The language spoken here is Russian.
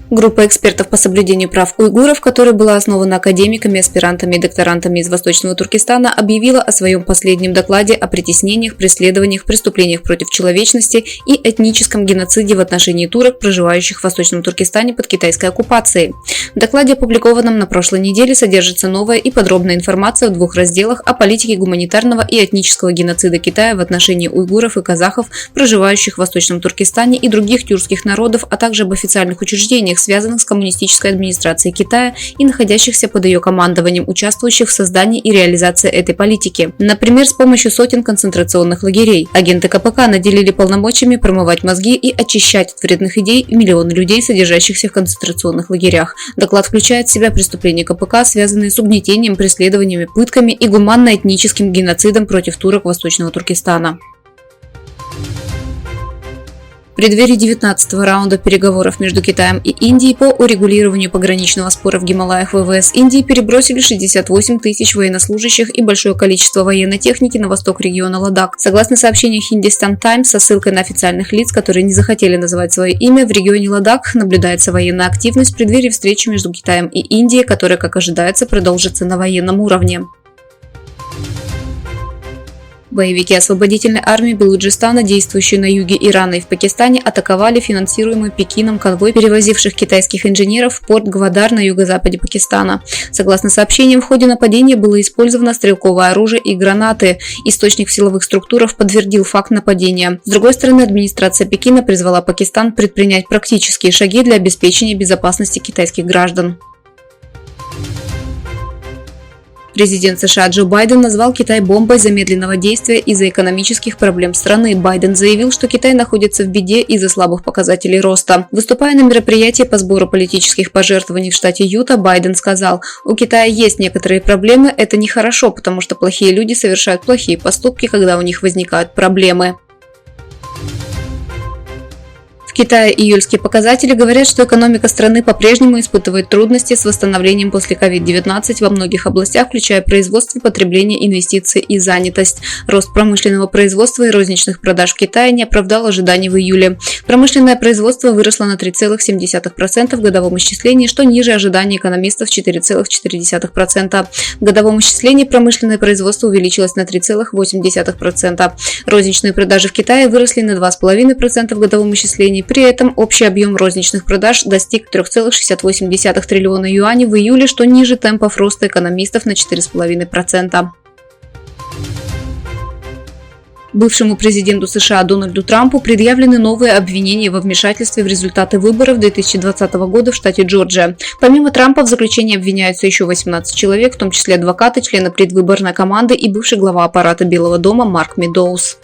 Группа экспертов по соблюдению прав уйгуров, которая была основана академиками, аспирантами и докторантами из Восточного Туркестана, объявила о своем последнем докладе о притеснениях, преследованиях, преступлениях против человечности и этническом геноциде в отношении турок, проживающих в Восточном Туркестане под китайской оккупацией. В докладе, опубликованном на прошлой неделе, содержится новая и подробная информация в двух разделах о политике гуманитарного и этнического геноцида Китая в отношении уйгуров и казахов, проживающих в Восточном Туркестане и других тюркских народов, а также об официальных учреждениях, связанных с коммунистической администрацией Китая и находящихся под ее командованием, участвующих в создании и реализации этой политики. Например, с помощью сотен концентрационных лагерей. Агенты КПК наделили полномочиями промывать мозги и очищать от вредных идей миллионы людей, содержащихся в концентрационных лагерях. Доклад включает в себя преступления КПК, связанные с угнетением, преследованиями, пытками и гуманно-этническим геноцидом против турок Восточного Туркестана. В преддверии 19-го раунда переговоров между Китаем и Индией по урегулированию пограничного спора в Гималаях ВВС Индии перебросили 68 тысяч военнослужащих и большое количество военной техники на восток региона Ладак. Согласно сообщению Hindustan Times со ссылкой на официальных лиц, которые не захотели называть свое имя, в регионе Ладак наблюдается военная активность в преддверии встречи между Китаем и Индией, которая, как ожидается, продолжится на военном уровне. Боевики освободительной армии Балуджистана, действующие на юге Ирана и в Пакистане, атаковали финансируемый Пекином конвой перевозивших китайских инженеров в порт Гвадар на юго-западе Пакистана. Согласно сообщениям, в ходе нападения было использовано стрелковое оружие и гранаты. Источник в силовых структурах подтвердил факт нападения. С другой стороны, администрация Пекина призвала Пакистан предпринять практические шаги для обеспечения безопасности китайских граждан. Президент США Джо Байден назвал Китай бомбой замедленного действия из-за экономических проблем страны. Байден заявил, что Китай находится в беде из-за слабых показателей роста. Выступая на мероприятии по сбору политических пожертвований в штате Юта, Байден сказал: «У Китая есть некоторые проблемы, это нехорошо, потому что плохие люди совершают плохие поступки, когда у них возникают проблемы». В Китае июльские показатели говорят, что экономика страны по-прежнему испытывает трудности с восстановлением после COVID-19 во многих областях, включая производство, потребление, инвестиции и занятость. Рост промышленного производства и розничных продаж в Китае не оправдал ожиданий в июле. Промышленное производство выросло на 3,7% в годовом исчислении, что ниже ожиданий экономистов 4,4%. В годовом исчислении промышленное производство увеличилось на 3,8%. Розничные продажи в Китае выросли на 2,5% в годовом исчислении. При этом общий объем розничных продаж достиг 3,68 триллиона юаней в июле, что ниже темпов роста экономистов на 4,5%. Бывшему президенту США Дональду Трампу предъявлены новые обвинения во вмешательстве в результаты выборов 2020 года в штате Джорджия. Помимо Трампа в заключении обвиняются еще 18 человек, в том числе адвокаты, члены предвыборной команды и бывший глава аппарата Белого дома Марк Медоуз.